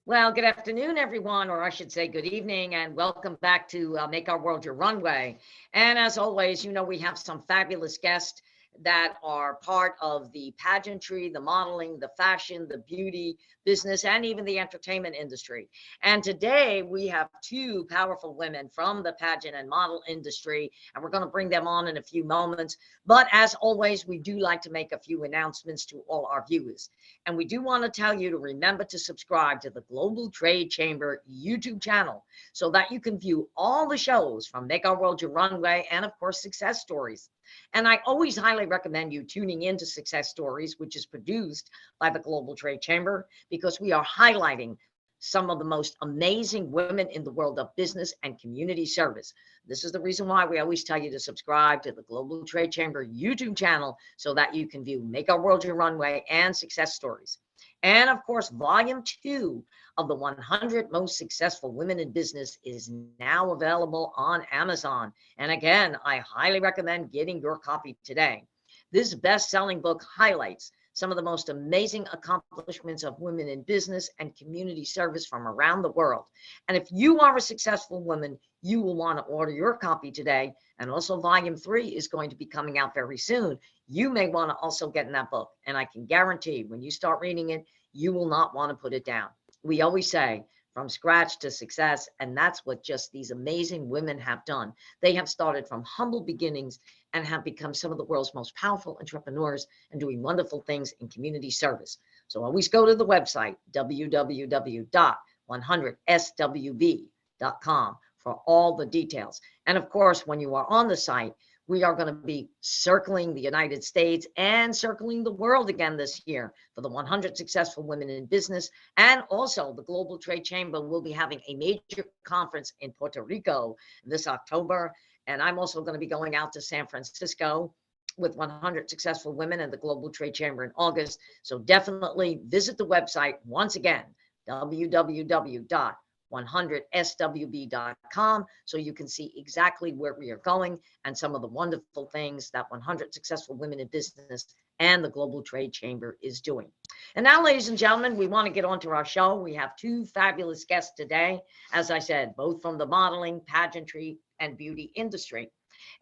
Well, good afternoon, everyone, or I should say good evening, and welcome back to Make Our World Your Runway. And as always, we have some fabulous guests that are part of the pageantry, the modeling, the fashion, the beauty business, and even the entertainment industry. And today we have two powerful women from the pageant and model industry, and we're going to bring them on in a few moments. But as always, we do like to make a few announcements to all our viewers. And we do want to tell you to remember to subscribe to the Global Trade Chamber YouTube channel so that you can view all the shows from Make Our World Your Runway and, of course, Success Stories. And I always highly recommend you tuning into Success Stories, which is produced by the Global Trade Chamber, because we are highlighting some of the most amazing women in the world of business and community service. This is the reason why we always tell you to subscribe to the Global Trade Chamber YouTube channel so that you can view Make Our World Your Runway and Success Stories. And of course, volume 2 of the 100 most successful women in business is now available on Amazon. And again, I highly recommend getting your copy today. This best-selling book highlights some of the most amazing accomplishments of women in business and community service from around the world. And if you are a successful woman, you will want to order your copy today. And also volume 3 is going to be coming out very soon. You may want to also get in that book. And I can guarantee when you start reading it, you will not want to put it down. We always say from scratch to success, and that's what just these amazing women have done. They have started from humble beginnings and have become some of the world's most powerful entrepreneurs and doing wonderful things in community service. So always go to the website, www.100swb.com, for all the details. And of course, when you are on the site, we are going to be circling the United States and circling the world again this year for the 100 successful women in business. And also the Global Trade Chamber will be having a major conference in Puerto Rico this October. And I'm also going to be going out to San Francisco with 100 successful women and the Global Trade Chamber in August. So definitely visit the website once again, www.100swb.com, so you can see exactly where we are going and some of the wonderful things that 100 successful women in business and the Global Trade Chamber is doing. And now, ladies and gentlemen, we want to get on to our show. We have two fabulous guests today, as I said, both from the modeling, pageantry, and beauty industry.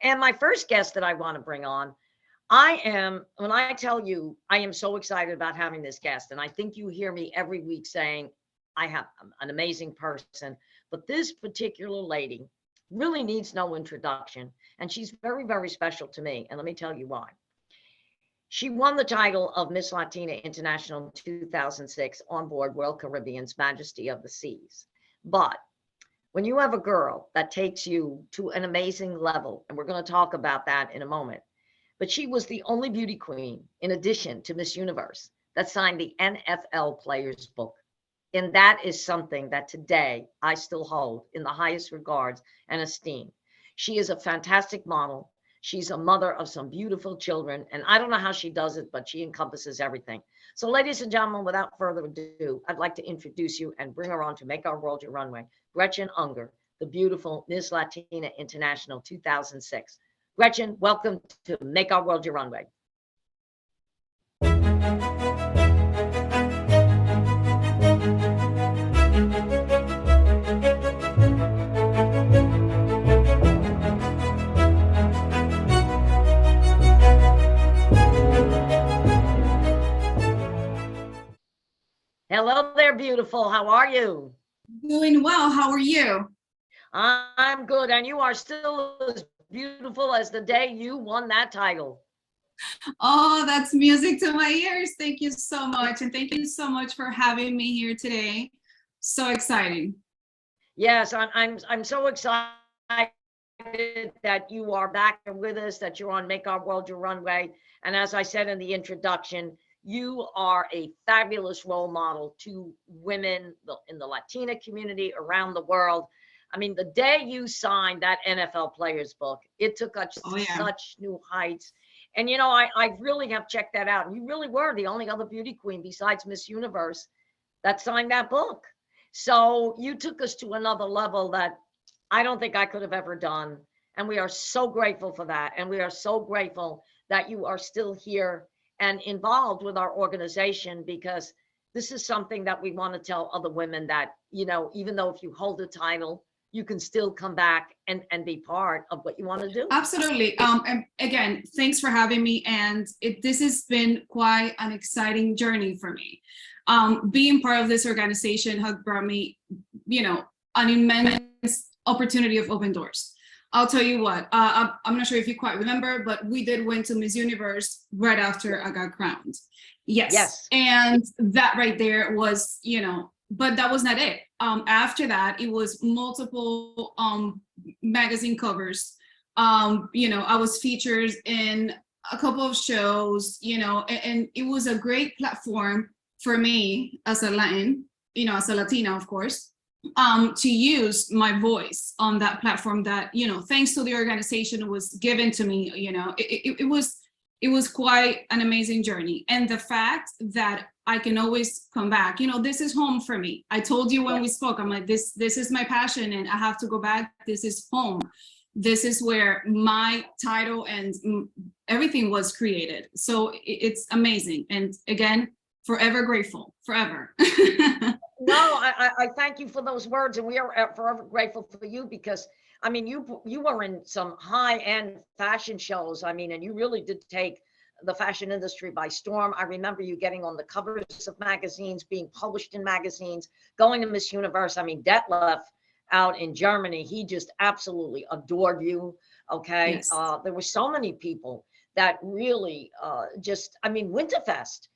And my first guest that I want to bring on, when I tell you, I am so excited about having this guest, and I think you hear me every week saying, I have an amazing person, but this particular lady really needs no introduction, and she's very, very special to me, and let me tell you why. She won the title of Miss Latina International 2006 on board Royal Caribbean's Majesty of the Seas. But when you have a girl that takes you to an amazing level, and we're going to talk about that in a moment, but she was the only beauty queen, in addition to Miss Universe, that signed the NFL Players Book. And that is something that today I still hold in the highest regards and esteem. She is a fantastic model. She's a mother of some beautiful children. And I don't know how she does it, but she encompasses everything. So ladies and gentlemen, without further ado, I'd like to introduce you and bring her on to Make Our World Your Runway, Gretchen Unger, the beautiful Miss Latina International 2006. Gretchen, welcome to Make Our World Your Runway. Hello there, beautiful. How are you? Doing well. How are you? I'm good. And you are still as beautiful as the day you won that title. Oh, that's music to my ears. Thank you so much. And thank you so much for having me here today. So exciting. Yes, I'm so excited that you are back with us, that you're on Make Our World Your Runway. And as I said in the introduction, you are a fabulous role model to women in the Latina community around the world. I mean, the day you signed that NFL Players Book, it took us to such new heights. And, I really have checked that out. And you really were the only other beauty queen besides Miss Universe that signed that book. So you took us to another level that I don't think I could have ever done. And we are so grateful for that. And we are so grateful that you are still here and involved with our organization, because this is something that we want to tell other women that, you know, even though if you hold a title, you can still come back and be part of what you want to do. Absolutely. And again, thanks for having me. And this has been quite an exciting journey for me. Being part of this organization has brought me, you know, an immense opportunity of open doors. I'll tell you what, I'm not sure if you quite remember, but we did win to Miss Universe right after I got crowned. Yes. And that right there was, you know, but that was not it. After that, it was multiple magazine covers. You know, I was featured in a couple of shows, you know, and it was a great platform for me as a Latin, you know, as a Latina, of course, to use my voice on that platform that, you know, thanks to the organization was given to me. You know, it was quite an amazing journey. And the fact that I can always come back, you know, this is home for me. I told you when we spoke, I'm like, this is my passion and I have to go back. This is home. This is where my title and everything was created. So it's amazing. And again, forever grateful, forever. No, I thank you for those words, and we are forever grateful for you, because I mean, you were in some high-end fashion shows. I mean, and you really did take the fashion industry by storm. I remember you getting on the covers of magazines, being published in magazines, going to Miss Universe. I mean, Detlef out in Germany, he just absolutely adored you. Okay. Yes. There were so many people that really just, I mean, Winterfest.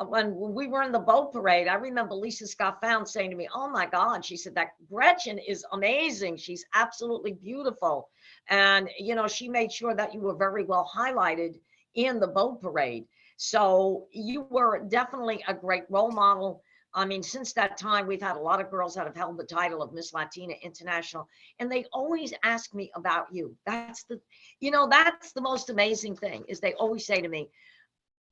When we were in the boat parade, I remember Lisa Scott Found saying to me, "Oh my God," she said, "that Gretchen is amazing. She's absolutely beautiful." And, you know, she made sure that you were very well highlighted in the boat parade. So you were definitely a great role model. I mean, since that time, we've had a lot of girls that have held the title of Miss Latina International, and they always ask me about you. That's the, you know, that's the most amazing thing, is they always say to me,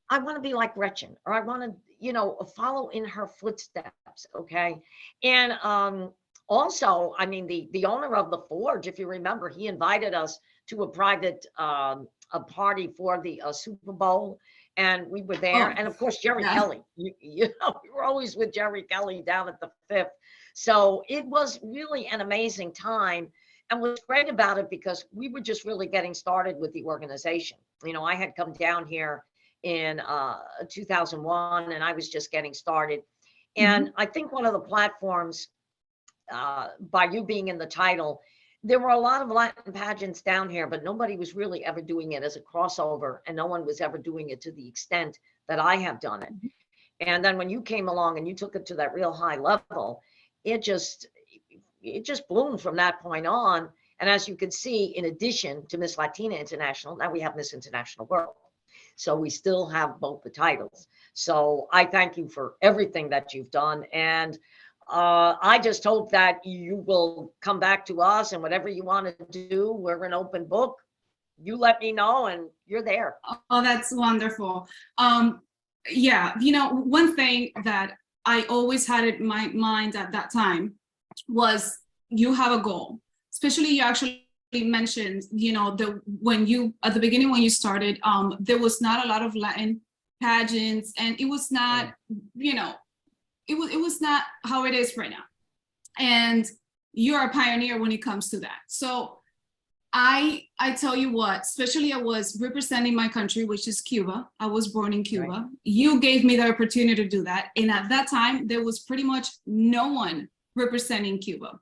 "I want to be like Gretchen," or "I want to, you know, follow in her footsteps." Okay. And also, I mean, the owner of the Forge, if you remember, he invited us to a private a party for the Super Bowl, and we were there. And of course, Jerry Kelly, you know, we were always with Jerry Kelly down at the Fifth. So it was really an amazing time. And what's great about it, because we were just really getting started with the organization. You know, I had come down here in 2001, and I was just getting started. And I think one of the platforms, by you being in the title, there were a lot of Latin pageants down here, but nobody was really ever doing it as a crossover, and no one was ever doing it to the extent that I have done it. And then when you came along and you took it to that real high level, it just bloomed from that point on. And as you can see, in addition to Miss Latina International, now we have Miss International World. So we still have both the titles. So I thank you for everything that you've done. And I just hope that you will come back to us, and whatever you want to do, we're an open book. You let me know, and you're there. Oh, that's wonderful. Yeah, you know, one thing that I always had in my mind at that time was, you have a goal. Especially, you actually mentioned, you know, when you, at the beginning when you started, there was not a lot of Latin pageants, and it was not, you know, it was not how it is right now. And you're a pioneer when it comes to that. So I tell you what, especially I was representing my country, which is Cuba. I was born in Cuba. Right. You gave me the opportunity to do that. And at that time, there was pretty much no one representing Cuba.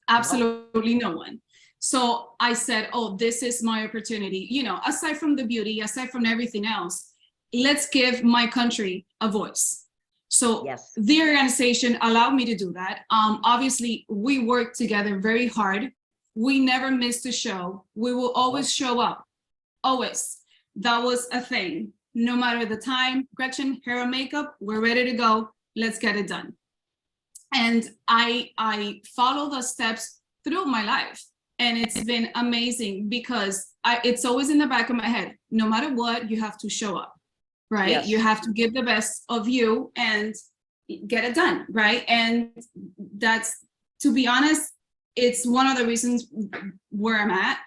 Absolutely no one. So I said, oh, this is my opportunity. You know, aside from the beauty, aside from everything else, let's give my country a voice. So yes, the organization allowed me to do that. Obviously, we worked together very hard. We never missed a show. We will always show up, always. That was a thing. No matter the time, Gretchen, hair and makeup, we're ready to go. Let's get it done. And I follow the steps through my life. And it's been amazing, because it's always in the back of my head. No matter what, you have to show up, right? Yes. You have to give the best of you and get it done, right? And that's, to be honest, it's one of the reasons where I'm at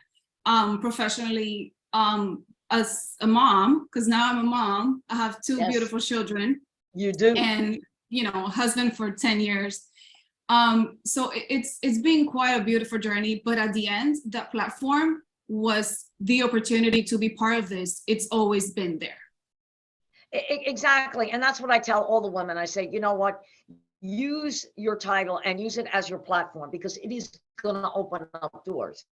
professionally, as a mom, because now I'm a mom. I have two beautiful children. You do. And husband for 10 years. So it's been quite a beautiful journey, but at the end, that platform was the opportunity to be part of this. It's always been there. Exactly. And that's what I tell all the women. I say, you know what, use your title and use it as your platform, because it is going to open up doors.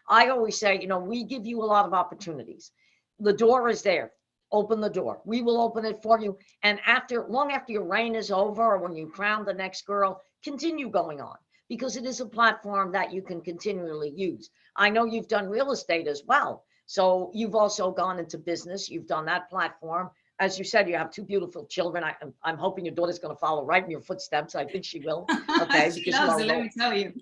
I always say, we give you a lot of opportunities. The door is there. Open the door. We will open it for you. And long after your reign is over, or when you crown the next girl, continue going on, because it is a platform that you can continually use. I know you've done real estate as well. So you've also gone into business. You've done that platform. As you said, you have two beautiful children. I'm hoping your daughter's going to follow right in your footsteps. I think she will. Okay. She loves it, let me tell you.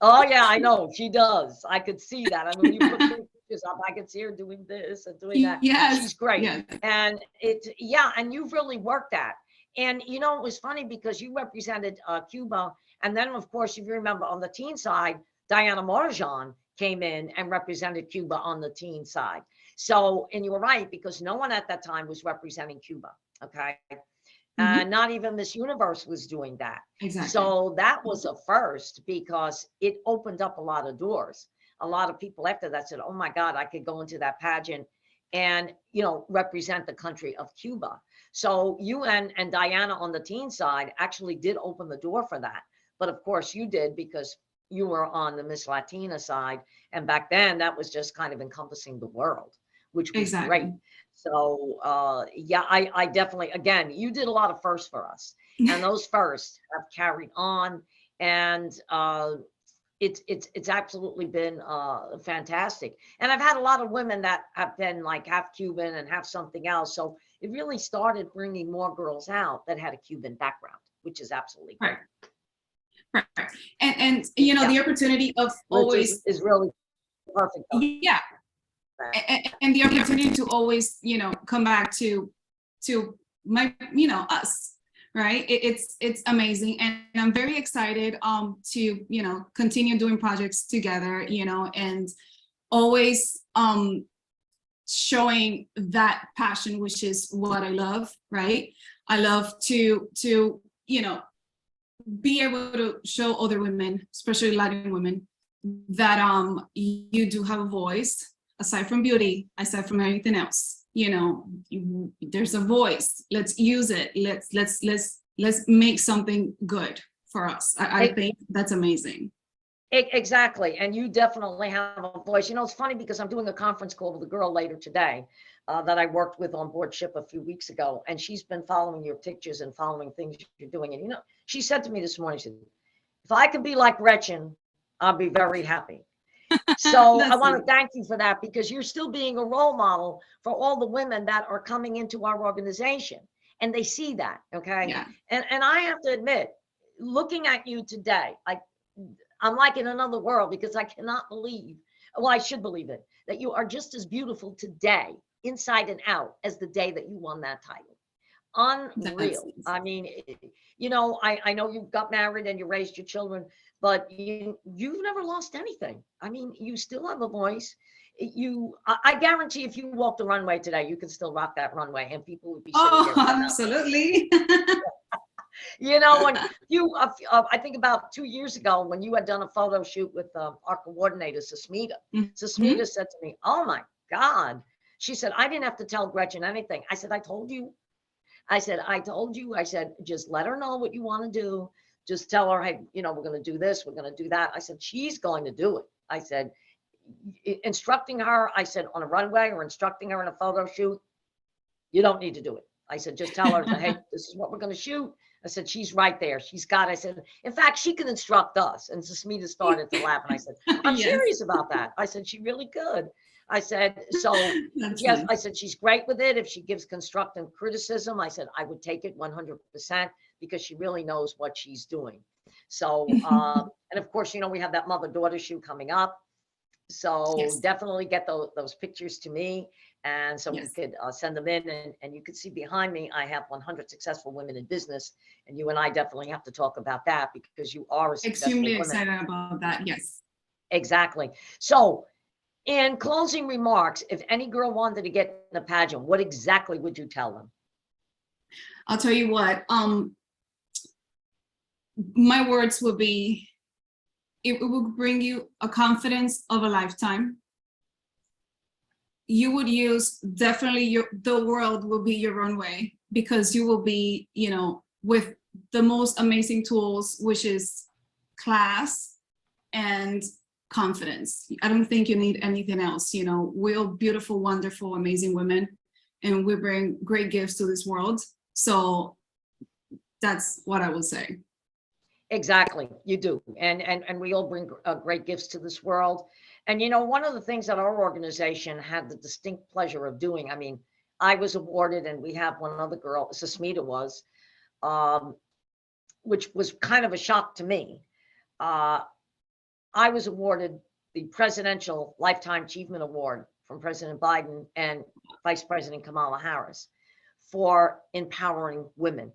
Oh yeah, I know she does. I could see that. I mean, when you put pictures up, I could see her doing this and doing that. Yes, she's great. Yes. And and you've really worked that. And it was funny because you represented Cuba, and then of course, if you remember, on the teen side, Diana Morajan came in and represented Cuba on the teen side. So, and you were right, because no one at that time was representing Cuba. Okay. Not even Miss Universe was doing that. Exactly. So that was a first, because it opened up a lot of doors. A lot of people after that said, oh my God, I could go into that pageant and, represent the country of Cuba. So you and Diana on the teen side actually did open the door for that. But of course you did, because you were on the Miss Latina side. And back then that was just kind of encompassing the world, which was great. So I definitely, again, you did a lot of firsts for us, and those firsts have carried on, and it's absolutely been fantastic. And I've had a lot of women that have been like half Cuban and half something else. So it really started bringing more girls out that had a Cuban background, which is absolutely great. Right. And the opportunity of always is really perfect. Yeah. And the opportunity to always, come back to my, us, right? It's amazing. And I'm very excited to, continue doing projects together, and always showing that passion, which is what I love, right? I love to be able to show other women, especially Latin women, that you do have a voice. Aside from beauty, aside from anything else, there's a voice. Let's use it. Let's make something good for us. I think that's amazing. Exactly. And you definitely have a voice. It's funny because I'm doing a conference call with a girl later today that I worked with on board ship a few weeks ago. And she's been following your pictures and following things you're doing. And, she said to me this morning, she said, if I could be like Gretchen, I'll be very happy. So I want to thank you for that, because you're still being a role model for all the women that are coming into our organization, and they see that. Okay. Yeah. And I have to admit, looking at you today, I'm like in another world, because I cannot believe, well, I should believe it, that you are just as beautiful today, inside and out, as the day that you won that title. Unreal. I mean, I know you got married and you raised your children, but you've never lost anything. I mean, you still have a voice. I guarantee if you walked the runway today, you could still rock that runway, and people would be sitting there. Absolutely. When I think about 2 years ago, when you had done a photo shoot with our coordinator, Sasmita. Sasmita said to me, oh my God. She said, I didn't have to tell Gretchen anything. I said, I told you. I said, just let her know what you want to do. Just tell her, hey, we're going to do this, we're going to do that. I said, she's going to do it. I said, instructing her, I said, on a runway or instructing her in a photo shoot, you don't need to do it. I said, just tell her that, hey, this is what we're going to shoot. I said, she's right there. I said, in fact, she can instruct us. And Sasmita started to laugh. And I said, I'm serious about that. I said, she really could. I said, so yes, nice. I said, she's great with it. If she gives constructive criticism, I said, I would take it 100%, because she really knows what she's doing. So, and of course, we have that mother-daughter shoot coming up. So definitely get those pictures to me. And so we could send them in, and you could see behind me, I have 100 successful women in business. And you and I definitely have to talk about that, because you are extremely excited about that. Yes, exactly. So in closing remarks, if any girl wanted to get in a pageant, what exactly would you tell them? I'll tell you what, my words would be, it will bring you a confidence of a lifetime. You would use definitely the world will be your runway, because you will be, you know, with the most amazing tools, which is class and confidence. I don't think you need anything else. You know, we're beautiful, wonderful, amazing women, and we bring great gifts to this world. So that's what I would say. Exactly, you do, and we all bring great gifts to this world. And you know, one of the things that our organization had the distinct pleasure of doing, I mean, I was awarded, and we have one other girl, 𝐏𝐚𝐠𝐞𝐬 was, which was kind of a shock to me. I was awarded the Presidential Lifetime Achievement Award from President Biden and Vice President Kamala Harris for empowering women.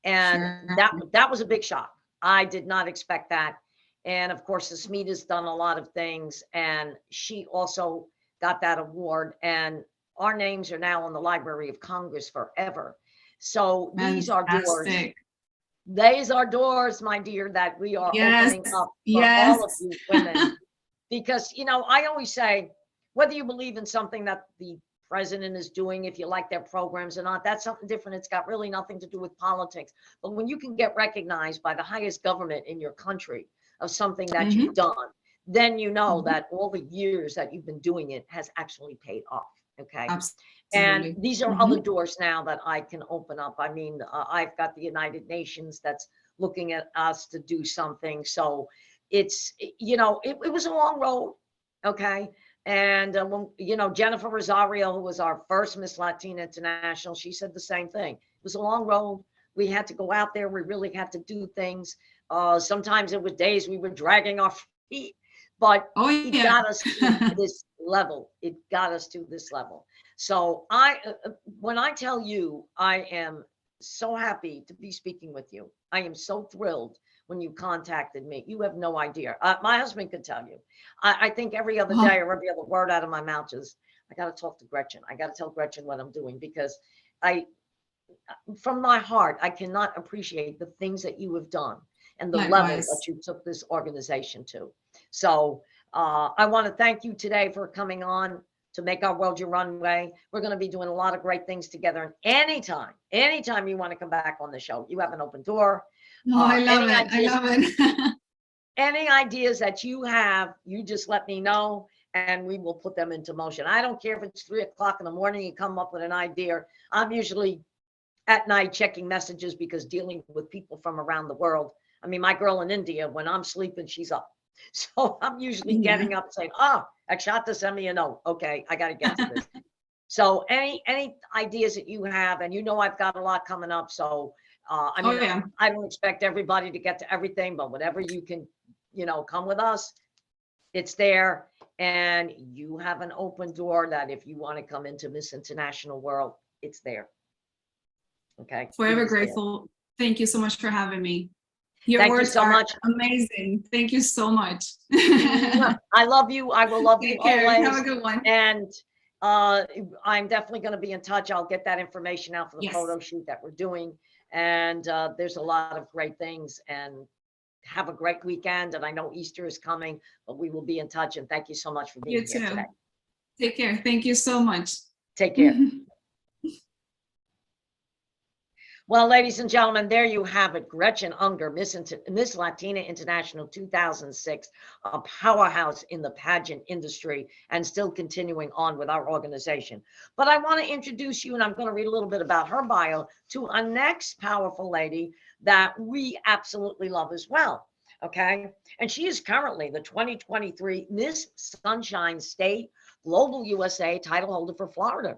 And that was a big shock. I did not expect that. And of course, 𝐏𝐚𝐠𝐞𝐬 has done a lot of things, and she also got that award. And our names are now in the Library of Congress forever. So these are doors. These are doors, my dear, that we are opening up for all of you women. Because, you know, I always say, whether you believe in something that the president is doing, if you like their programs or not, that's something different. It's got really nothing to do with politics. But when you can get recognized by the highest government in your country of something that you've done, then you know that all the years that you've been doing it has actually paid off. Okay. Absolutely. And these are other doors now that I can open up. I mean, I've got the United Nations that's looking at us to do something. So it's, you know, it was a long road. Okay. And when, you know, Jennifer Rosario, who was our first Miss Latina International, she said the same thing. It was a long road. We had to go out there. We really had to do things. Sometimes it was days we were dragging our feet, but it got us to this level. It got us to this level. So when I tell you, I am so happy to be speaking with you. I am so thrilled when you contacted me. You have no idea. My husband could tell you. I think every other day or every other word out of my mouth is, I got to talk to Gretchen. I got to tell Gretchen what I'm doing, because from my heart, I cannot appreciate the things that you have done and the level that you took this organization to. So I want to thank you today for coming on to Make Our World Your Runway. We're going to be doing a lot of great things together. And anytime you want to come back on the show, you have an open door. I love it. Any ideas that you have, you just let me know, and we will put them into motion. I don't care if it's 3 o'clock in the morning, you come up with an idea. I'm usually at night checking messages, because dealing with people from around the world. I mean, my girl in India, when I'm sleeping, she's up. So I'm usually getting up saying, 𝐏𝐚𝐠𝐞𝐬 send me a note. Okay, I got to get to this. So any ideas that you have, and you know I've got a lot coming up. So I mean, I don't expect everybody to get to everything, but whatever you can, you know, come with us, it's there. And you have an open door that if you want to come into Miss International World, it's there. Okay. Forever grateful. Thank you so much for having me. Your words are amazing. Thank you so much. I love you. I will love you always. Have a good one. And I'm definitely going to be in touch. I'll get that information out for the photo shoot that we're doing. And there's a lot of great things. And have a great weekend. And I know Easter is coming, but we will be in touch. And thank you so much for being here today. Take care. Thank you so much. Take care. Well, ladies and gentlemen, there you have it. Gretchen Unger, Miss Latina International 2006, a powerhouse in the pageant industry, and still continuing on with our organization. But I want to introduce you, and I'm going to read a little bit about her bio, to a next powerful lady that we absolutely love as well. Okay. And she is currently the 2023 Miss Sunshine State Global USA title holder for Florida.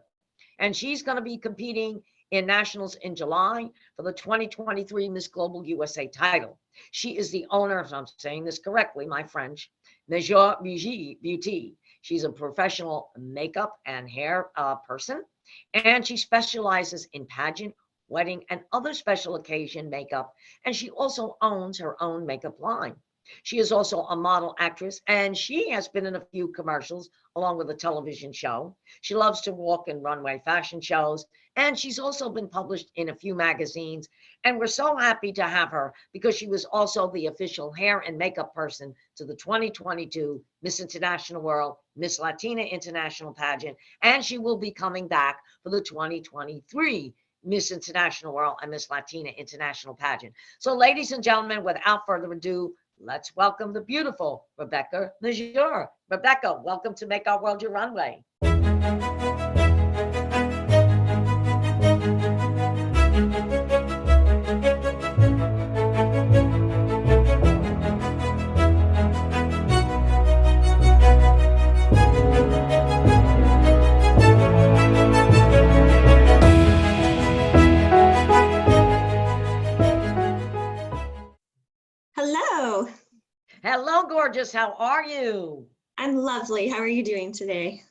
And she's going to be competing in nationals in July for the 2023 Miss Global USA title. She is the owner, if I'm saying this correctly, my French, 𝐏𝐚𝐠𝐴𝐥𝐿𝐿 Beauty. She's a professional makeup and hair person, and she specializes in pageant, wedding, and other special occasion makeup. And she also owns her own makeup line. She is also a model actress, and she has been in a few commercials along with a television show. She loves to walk in runway fashion shows, and she's also been published in a few magazines. And we're so happy to have her because she was also the official hair and makeup person to the 2022 Miss International World, Miss Latina International pageant, and she will be coming back for the 2023 Miss International World and Miss Latina International pageant. So ladies and gentlemen, without further ado, let's welcome the beautiful Rebecca Lejeune. Rebecca, welcome to Make Our World Your Runway. Hello. Hello, gorgeous. How are you? I'm lovely. How are you doing today?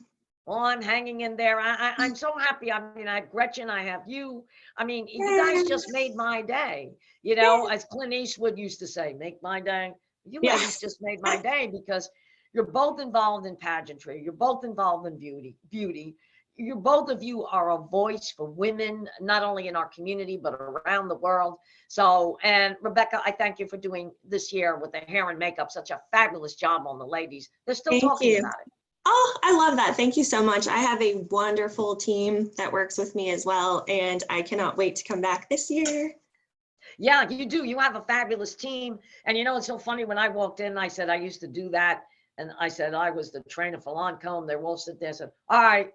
Well, I'm hanging in there. I'm so happy. I mean, I have Gretchen, I have you. I mean, you guys just made my day. You know, as Clint Eastwood used to say, make my day. You ladies just made my day because you're both involved in pageantry. You're both involved in beauty. You both of you are a voice for women, not only in our community, but around the world. So, and Rebecca, I thank you for doing this year with the hair and makeup, such a fabulous job on the ladies. They're still talking about it. Oh, I love that. Thank you so much. I have a wonderful team that works with me as well, and I cannot wait to come back this year. Yeah, you do. You have a fabulous team. And you know, it's so funny, when I walked in, I said, I used to do that. And I said, I was the trainer for 𝐏𝐚𝐠𝐞𝐬. They all sit there and said, all right,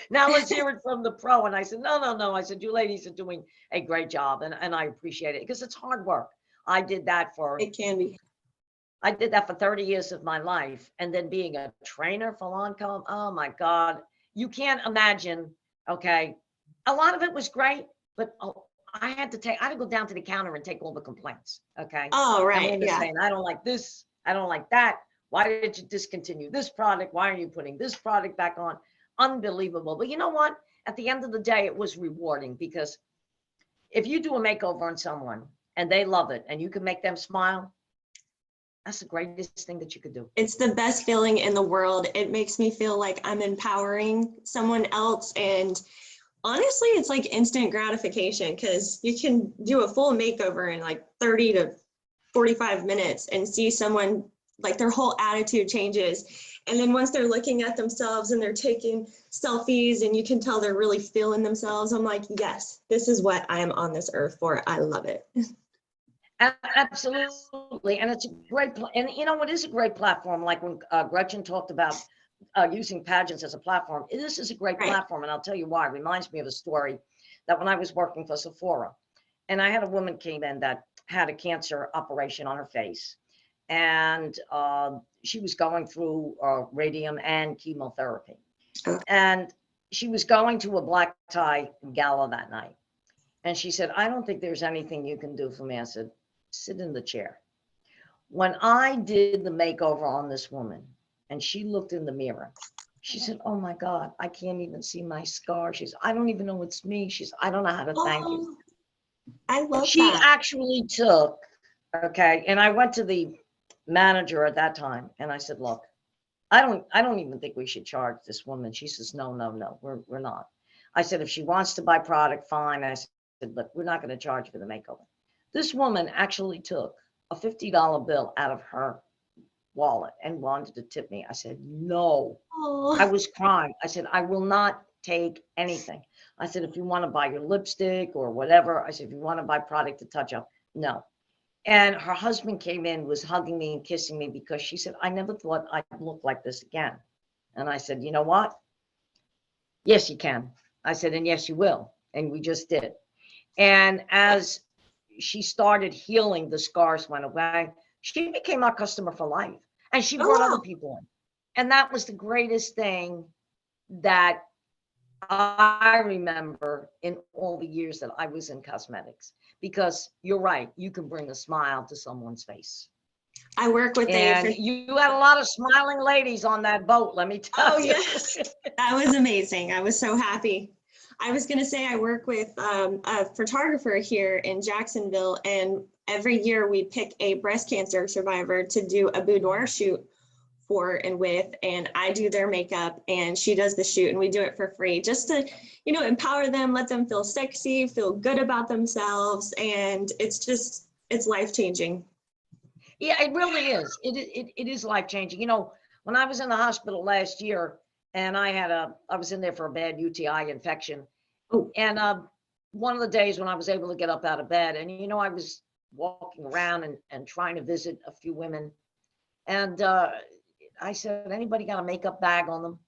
now let's hear it from the pro. And I said, no. I said, you ladies are doing a great job. And I appreciate it because it's hard work. I did that for, It can be. I did that for 30 years of my life. And then being a trainer for 𝐏𝐚𝐠𝐞𝐬, oh my God, you can't imagine. Okay. A lot of it was great, but I had to go down to the counter and take all the complaints. Okay. Oh, right. Yeah. Saying, I don't like this. I don't like that. Why did you discontinue this product? Why are you putting this product back on? Unbelievable. But you know what? At the end of the day, it was rewarding because if you do a makeover on someone and they love it and you can make them smile, that's the greatest thing that you could do. It's the best feeling in the world. It makes me feel like I'm empowering someone else. And honestly, it's like instant gratification because you can do a full makeover in like 30 to 45 minutes and see someone like their whole attitude changes. And then once they're looking at themselves and they're taking selfies and you can tell they're really feeling themselves, I'm like, yes, this is what I am on this earth for. I love it. Absolutely. And it's a great, and you know, it is a great platform. Like when Gretchen talked about using pageants as a platform, this is a great platform. And I'll tell you why. It reminds me of a story that when I was working for Sephora, and I had a woman came in that had a cancer operation on her face. And she was going through radium and chemotherapy. And she was going to a black tie gala that night. And she said, I don't think there's anything you can do for me. I said, sit in the chair. When I did the makeover on this woman and she looked in the mirror, she said, oh my God, I can't even see my scar. She said, I don't even know it's me. She said, I don't know how to thank you. I love she that. actually took, okay, and I went to the manager at that time and I said, look, I don't even think we should charge this woman. She says, no, we're not. I said, if she wants to buy product, fine. I said, but we're not going to charge for the makeover. This woman actually took a $50 bill out of her wallet and wanted to tip me. I said, no. Oh. I was crying. I said, I will not take anything. I said, if you want to buy your lipstick or whatever, I said, if you want to buy product to touch up, no. And her husband came in, was hugging me and kissing me because she said, I never thought I'd look like this again. And I said, you know what? Yes, you can. I said, and yes, you will. And we just did. And as she started healing, the scars went away. She became our customer for life. And she brought other people in. And that was the greatest thing that I remember in all the years that I was in cosmetics. Because you're right, you can bring a smile to someone's face. I work with you had a lot of smiling ladies on that boat, let me tell you. Oh yes, that was amazing. I was so happy. I was going to say I work with a photographer here in Jacksonville, and every year we pick a breast cancer survivor to do a boudoir shoot for and with, and I do their makeup and she does the shoot, and we do it for free just to, you know, empower them, let them feel sexy, feel good about themselves, and it's life-changing. Yeah, it really is. It is life-changing. You know, when I was in the hospital last year and I was in there for a bad UTI infection. Oh. And one of the days when I was able to get up out of bed, and you know, I was walking around and trying to visit a few women, and I said, anybody got a makeup bag on them?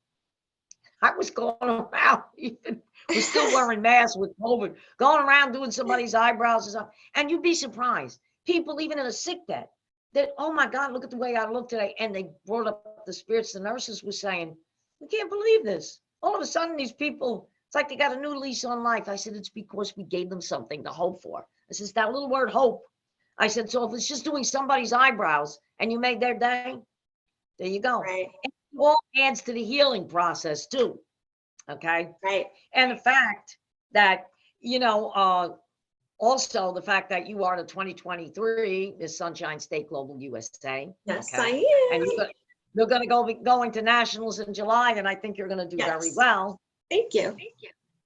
I was going around, even we're still wearing masks with COVID, going around doing somebody's eyebrows and stuff. And you'd be surprised. People, even in a sick bed, that, oh my God, look at the way I look today. And they brought up the spirits. The nurses were saying, we can't believe this. All of a sudden, these people, it's like they got a new lease on life. I said, it's because we gave them something to hope for. I said, that little word hope. I said, so if it's just doing somebody's eyebrows and you made their day, there you go. Right. And it all adds to the healing process too. Okay. Right. And the fact that, you know, also the fact that you are the 2023 Miss Sunshine State Global USA. Yes, Okay? I am. And you're going to be going to nationals in July, and I think you're going to do very well. Thank you.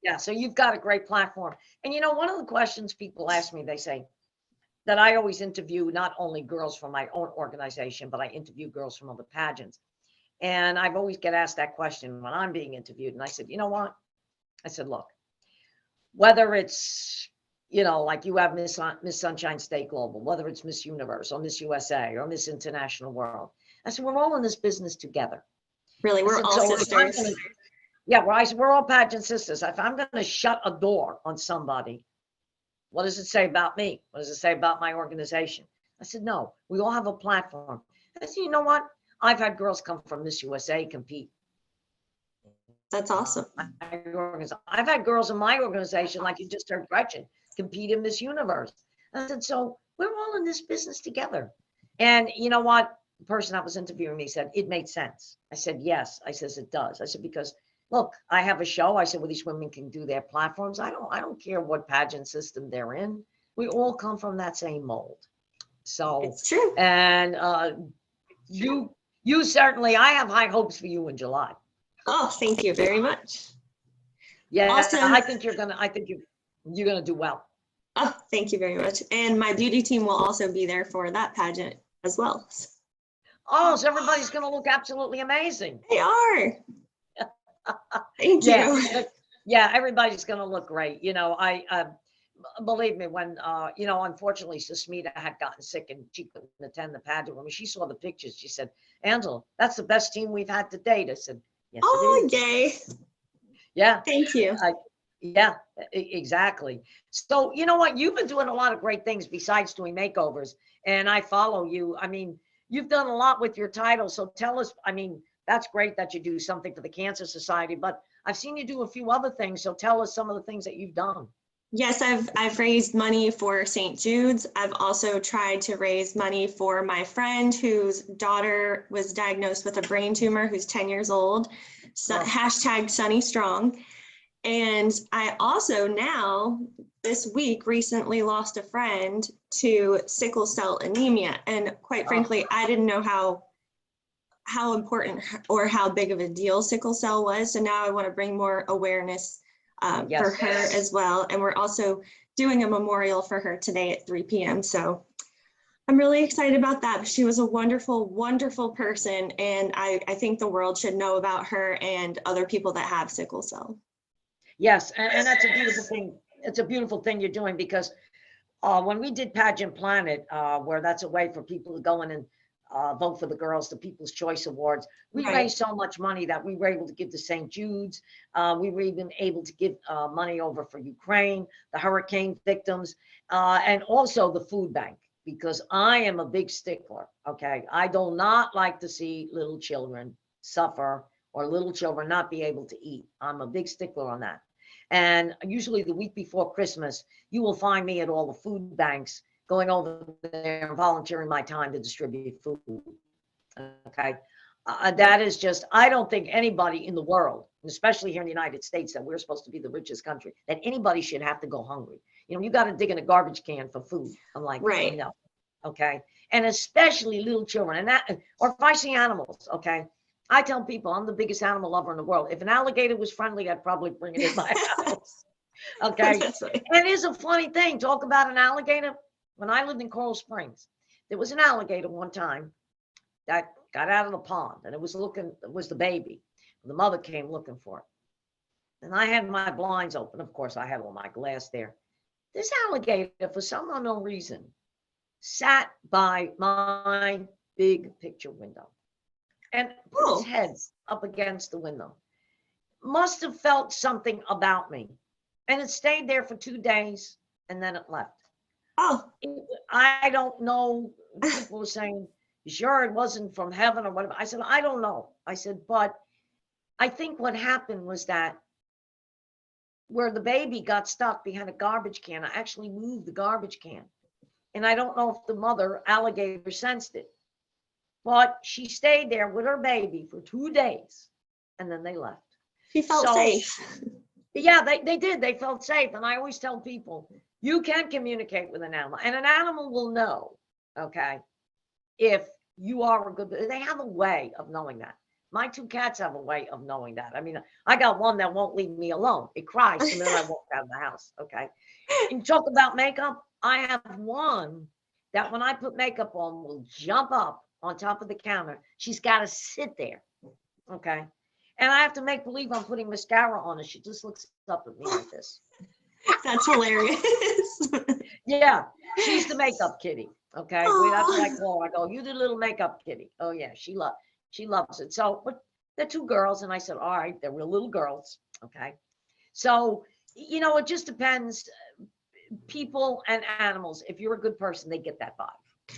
Yeah. So you've got a great platform. And you know, one of the questions people ask me, they say, that I always interview not only girls from my own organization, but I interview girls from other pageants. And I've always get asked that question when I'm being interviewed. And I said, you know what? I said, look, whether it's, you know, like you have Miss Sunshine State Global, whether it's Miss Universe or Miss USA or Miss International World, I said, we're all in this business together. Really, we're all sisters. Yeah, well, I said, we're all pageant sisters. If I'm going to shut a door on somebody, what does it say about me? What does it say about my organization? I said, no, we all have a platform. I said, you know what? I've had girls come from Miss USA compete. That's awesome. I've had girls in my organization, like you just heard Gretchen, compete in Miss Universe. I said, so we're all in this business together. And you know what? The person that was interviewing me said, it made sense. I said, yes. I says, it does. I said, because look, I have a show. I said, well, these women can do their platforms. I don't care what pageant system they're in. We all come from that same mold. So It's true. And you certainly, I have high hopes for you in July. Oh, thank you very much. Yeah, Awesome. I think you're gonna do well. Oh, thank you very much. And my beauty team will also be there for that pageant as well. Oh, so everybody's gonna look absolutely amazing. They are. Thank you. Yeah, everybody's gonna look great. You know, I believe me, when you know, unfortunately Susmita had gotten sick and she couldn't attend the pageant. When she saw the pictures, she said, Angela, that's the best team we've had to date. I said, yes, Oh, it is. yay. Yeah. Thank you. Yeah, exactly. So, you know what? You've been doing a lot of great things besides doing makeovers, and I follow you. I mean, you've done a lot with your title. So tell us, I mean, that's great that you do something for the Cancer Society, but I've seen you do a few other things. So tell us some of the things that you've done. Yes, I've raised money for St. Jude's. I've also tried to raise money for my friend whose daughter was diagnosed with a brain tumor, who's 10 years old. So, hashtag Sunny Strong. And I also now this week recently lost a friend to sickle cell anemia. And quite frankly, I didn't know how important or how big of a deal sickle cell was. So now I want to bring more awareness for her as well. And we're also doing a memorial for her today at 3 p.m. So I'm really excited about that. She was a wonderful, wonderful person. And I think the world should know about her and other people that have sickle cell. Yes, and that's a beautiful thing. It's a beautiful thing you're doing, because when we did Pageant Planet, where that's a way for people to go in and vote for the girls, the People's Choice Awards, we raised so much money that we were able to give to St. Jude's. We were even able to give money over for Ukraine, the hurricane victims, and also the food bank, because I am a big stickler. Okay, I do not like to see little children suffer or little children not be able to eat. I'm a big stickler on that. And usually the week before Christmas, you will find me at all the food banks, going over there and volunteering my time to distribute food. Okay. That is just, I don't think anybody in the world especially here in the United States, that we're supposed to be the richest country, that anybody should have to go hungry. You got to dig in a garbage can for food. I'm like, Right. no. Okay. And especially little children, and that, or if I see animals, okay. I tell people I'm the biggest animal lover in the world. If an alligator was friendly, I'd probably bring it in my house. Okay. That's right. And it is a funny thing. Talk about an alligator. When I lived in Coral Springs, there was an alligator one time that got out of the pond, and it was the baby. The mother came looking for it. And I had my blinds open. Of course, I had all my glass there. This alligator, for some unknown reason, sat by my big picture window and put his head up against the window. Must have felt something about me. And it stayed there for 2 days, and then it left. Oh, I don't know. People were saying, you sure it wasn't from heaven or whatever? I said, I don't know. I said, but I think what happened was that where the baby got stuck behind a garbage can, I actually moved the garbage can. And I don't know if the mother alligator sensed it, but she stayed there with her baby for 2 days, and then they left. she felt safe. Yeah, they did. They felt safe. And I always tell people, you can communicate with an animal, and an animal will know, okay, if you are a good, they have a way of knowing that. My 2 cats have a way of knowing that. I mean, I got one that won't leave me alone. It cries the minute I walk out of the house, okay? And talk about makeup. I have one that when I put makeup on will jump up on top of the counter. She's got to sit there, okay? And I have to make believe I'm putting mascara on, and she just looks up at me like this. That's hilarious. Yeah, she's the makeup kitty, okay? That's what I call her. I go, you the little makeup kitty. Oh yeah, she loves it. So, but they're 2 girls, and I said, all right, they're real little girls, okay? So, it just depends. People and animals, if you're a good person, they get that vibe.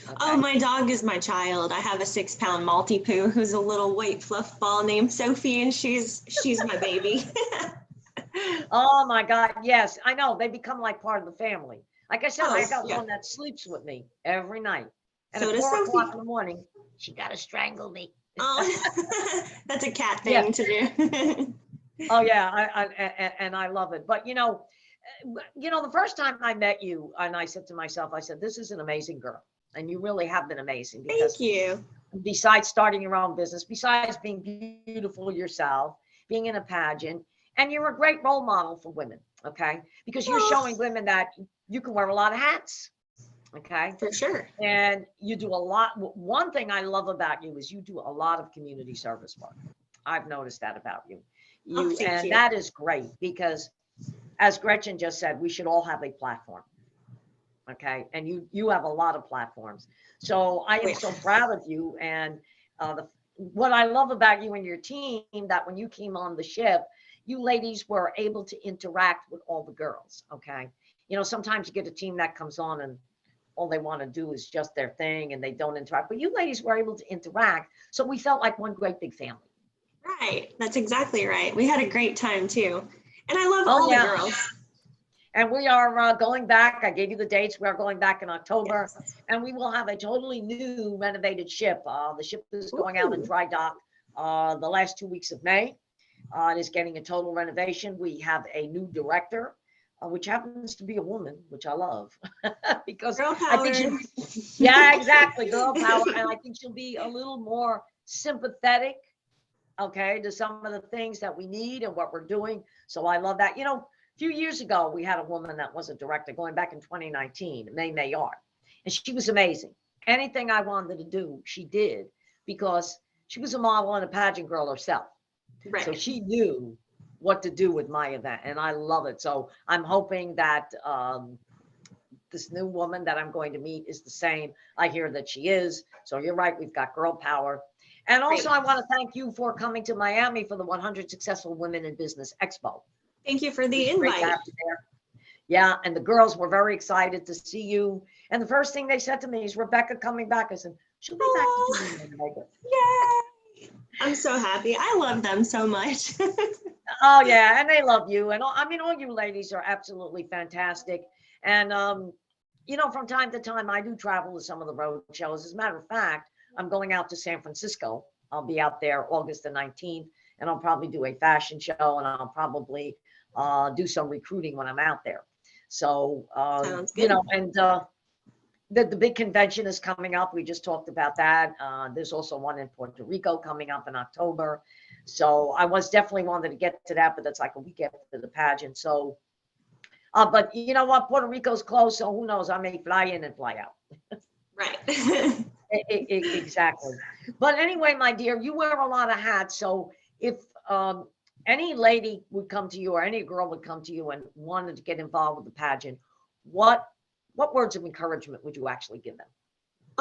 Okay? Oh, my dog is my child. I have a 6-pound Maltipoo who's a little white fluff ball named Sophie, and she's my baby. Oh my God, yes, I know. They become like part of the family. Like I said, I got yeah. one that sleeps with me every night. And So at does 4 o'clock Sophie. in the morning, she got to strangle me. Oh, that's a cat thing to do. Oh yeah, I love it. But the first time I met you, and I said to myself, I said, this is an amazing girl, and you really have been amazing. Because Thank you. besides starting your own business, besides being beautiful yourself, being in a pageant, and you're a great role model for women, okay? Because you're showing women that you can wear a lot of hats, okay? For sure. And you do a lot. One thing I love about you is you do a lot of community service work. I've noticed that about you. Thank you. That is great, because as Gretchen just said, we should all have a platform. Okay. And you have a lot of platforms. So I am so proud of you. And what I love about you and your team, that when you came on the ship, you ladies were able to interact with all the girls. Okay. Sometimes you get a team that comes on and all they want to do is just their thing and they don't interact. But you ladies were able to interact. So we felt like one great big family. Right. That's exactly right. We had a great time too. And I love all the girls. And we are going back. I gave you the dates. We are going back in October, and we will have a totally new renovated ship. The ship is going out in dry dock the last 2 weeks of May. It is getting a total renovation. We have a new director, which happens to be a woman, which I love. Because girl power. I think yeah, exactly, girl power. And I think she'll be a little more sympathetic, okay, to some of the things that we need and what we're doing. So I love that. A few years ago, we had a woman that was a director going back in 2019, May Mayard, and she was amazing. Anything I wanted to do, she did, because she was a model and a pageant girl herself. Right. So she knew what to do with my event, and I love it. So I'm hoping that this new woman that I'm going to meet is the same. I hear that she is. So you're right. We've got girl power. And also, I want to thank you for coming to Miami for the 100 Successful Women in Business Expo. Thank you for the invite. Yeah, and the girls were very excited to see you. And the first thing they said to me is, Rebecca coming back. I said, she'll be back. Yay! I'm so happy. I love them so much. Oh, yeah, and they love you. And all you ladies are absolutely fantastic. And, from time to time, I do travel to some of the road shows. As a matter of fact, I'm going out to San Francisco. I'll be out there August the 19th and I'll probably do a fashion show, and I'll probably do some recruiting when I'm out there. So, Sounds you good. know, and the big convention is coming up. We just talked about that. There's also one in Puerto Rico coming up in October. So I was definitely wanted to get to that, but that's like a week after the pageant. So, but you know what? Puerto Rico's close, so who knows? I may fly in and fly out. Right. Exactly. But anyway, my dear, you wear a lot of hats. So if any lady would come to you, or any girl would come to you and wanted to get involved with the pageant, what words of encouragement would you actually give them?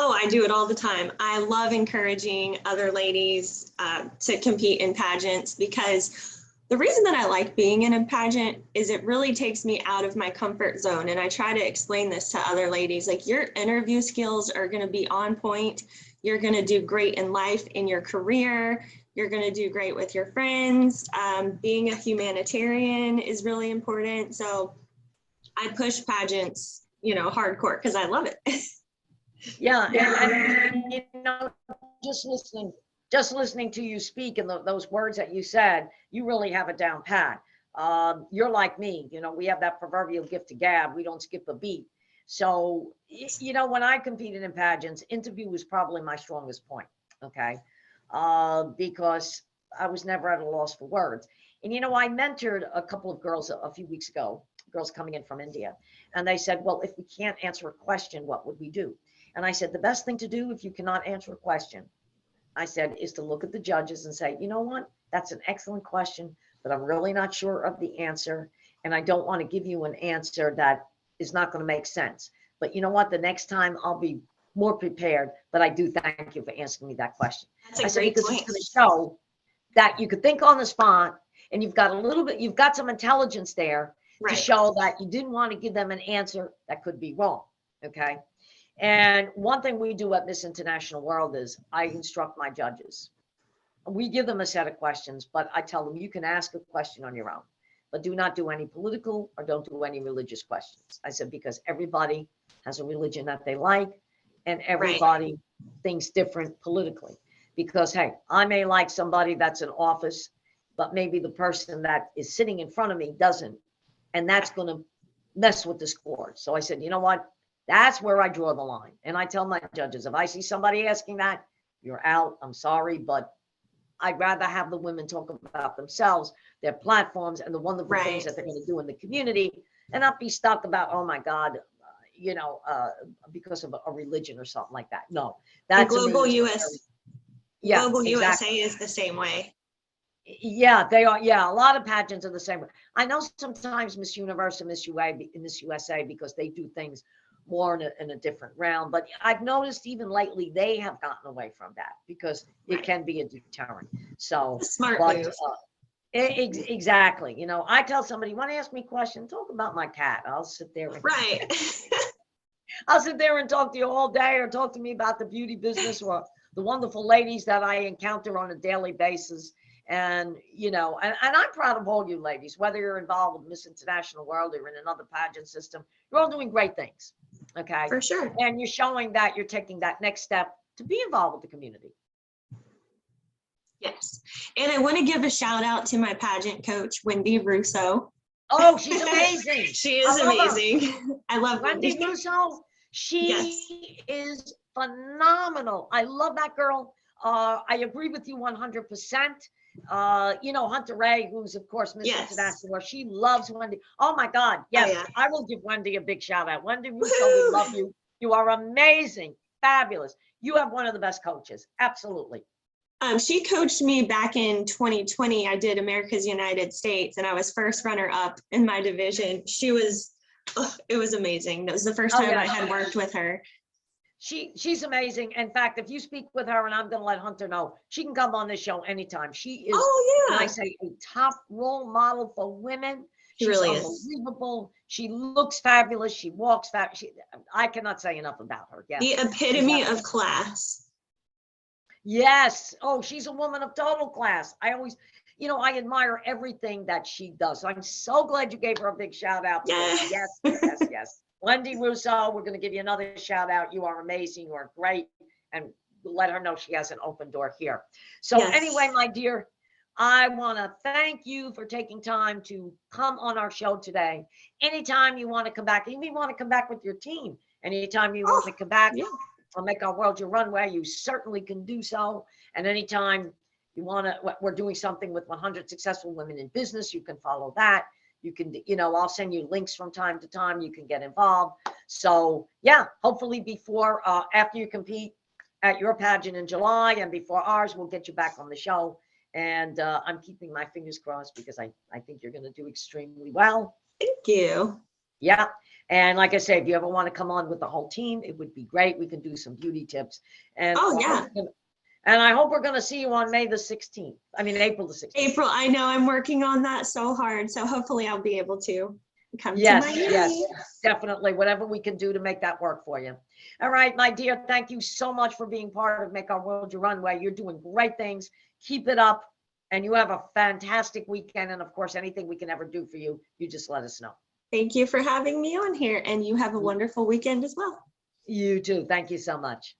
Oh, I do it all the time. I love encouraging other ladies to compete in pageants, because the reason that I like being in a pageant is it really takes me out of my comfort zone. And I try to explain this to other ladies, like, your interview skills are going to be on point. You're going to do great in life, in your career. You're going to do great with your friends. Being a humanitarian is really important. So I push pageants, you know, hardcore, because I love it. Yeah, and you know, just listening to you speak, and those words that you said, you really have it down pat. You're like me, you know, we have that proverbial gift of gab. We don't skip a beat. So, you know, when I competed in pageants, interview was probably my strongest point. Okay, because I was never at a loss for words. And you know, I mentored a couple of girls a few weeks ago, girls coming in from India, and they said, "Well, if we can't answer a question, what would we do?" And I said, the best thing to do if you cannot answer a question, I said, is to look at the judges and say, you know what, that's an excellent question, but I'm really not sure of the answer. And I don't want to give you an answer that is not going to make sense. But you know what, the next time I'll be more prepared, but I do thank you for asking me that question. That's a I said, great because point. it's going to show that you could think on the spot, and you've got a little bit, you've got some intelligence there to Right. show that you didn't want to give them an answer that could be wrong. Okay. And one thing we do at Miss International World is I instruct my judges. We give them a set of questions, but I tell them you can ask a question on your own, but do not do any political or don't do any religious questions. I said, because everybody has a religion that they like, and everybody thinks different politically. Because, hey, I may like somebody that's in office, but maybe the person that is sitting in front of me doesn't. And that's going to mess with the score. So I said, you know what? That's where I draw the line. And I tell my judges, if I see somebody asking that, you're out. I'm sorry, but I'd rather have the women talk about themselves, their platforms, and the wonderful things that they're going to do in the community, and not be stuck about, oh my God, you know, because of a religion or something like that. No, that's Global US. Yeah, Global exactly. USA is the same way. Yeah, they are. Yeah, a lot of pageants are the same way. I know sometimes Miss Universe and Miss USA, because they do things more in a different realm. But I've noticed even lately they have gotten away from that, because it can be a deterrent. So, Smart but move. exactly. You know, I tell somebody, want to ask me a question? Talk about my cat. I'll sit there. Right. I'll sit there and talk to you all day, or talk to me about the beauty business or the wonderful ladies that I encounter on a daily basis. And, you know, and I'm proud of all you ladies, whether you're involved with Miss International World or in another pageant system, you're all doing great things. Okay. For sure. And you're showing that you're taking that next step to be involved with the community. Yes. And I want to give a shout out to my pageant coach, Wendy Russo. Oh, she's amazing. She is amazing. I love Wendy Russo. She is phenomenal. I love that girl. I agree with you 100%. You know, Hunter Ray, who's of course Miss International World, she loves Wendy. Oh my God. Yes, yeah. I will give Wendy a big shout out. Wendy Russo, we love you. You are amazing. Fabulous. You have one of the best coaches. Absolutely. She coached me back in 2020. I did America's United States, and I was first runner up in my division. She was, it was amazing. That was the first time I had worked with her. She's amazing. In fact, if you speak with her, and I'm going to let Hunter know, she can come on this show anytime. She is, when I say, a top role model for women. She really is unbelievable. She looks fabulous. She walks fabulous. I cannot say enough about her. Yes. The epitome of class. Yes. Oh, she's a woman of total class. I always, you know, I admire everything that she does. So I'm so glad you gave her a big shout out. Yes. Yes. Wendy Russo, we're going to give you another shout out. You are amazing. You are great. And let her know she has an open door here. So anyway, my dear, I want to thank you for taking time to come on our show today. Anytime you want to come back, even if you want to come back with your team, anytime you want to come back, Yeah. I'll make our world your runway. You certainly can do so. And anytime you want to, we're doing something with 100 successful women in business, you can follow that. You can, I'll send you links from time to time. You can get involved. So yeah, hopefully before, after you compete at your pageant in July and before ours, we'll get you back on the show. And I'm keeping my fingers crossed because I think you're going to do extremely well. Thank you. Yeah. And like I said, if you ever want to come on with the whole team, it would be great. We can do some beauty tips. And Oh, yeah. And I hope we're going to see you on April the 16th. April, I know I'm working on that so hard. So hopefully I'll be able to come to Yes, Miami. yes, definitely. Whatever we can do to make that work for you. All right, my dear, thank you so much for being part of Make Our World Your Runway. You're doing great things. Keep it up. And you have a fantastic weekend. And of course, anything we can ever do for you, you just let us know. Thank you for having me on here. And you have a wonderful weekend as well. You too. Thank you so much.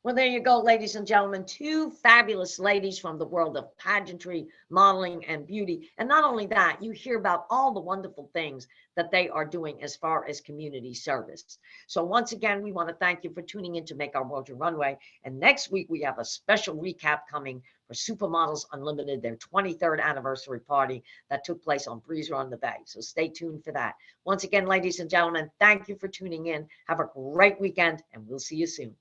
Well, there you go, ladies and gentlemen, two fabulous ladies from the world of pageantry, modeling, and beauty. And not only that, you hear about all the wonderful things that they are doing as far as community service. So once again, we want to thank you for tuning in to Make Our World Your Runway. And next week, we have a special recap coming for Supermodels Unlimited, their 23rd anniversary party that took place on Breeze Run the Bay. So stay tuned for that. Once again, ladies and gentlemen, thank you for tuning in. Have a great weekend, and we'll see you soon.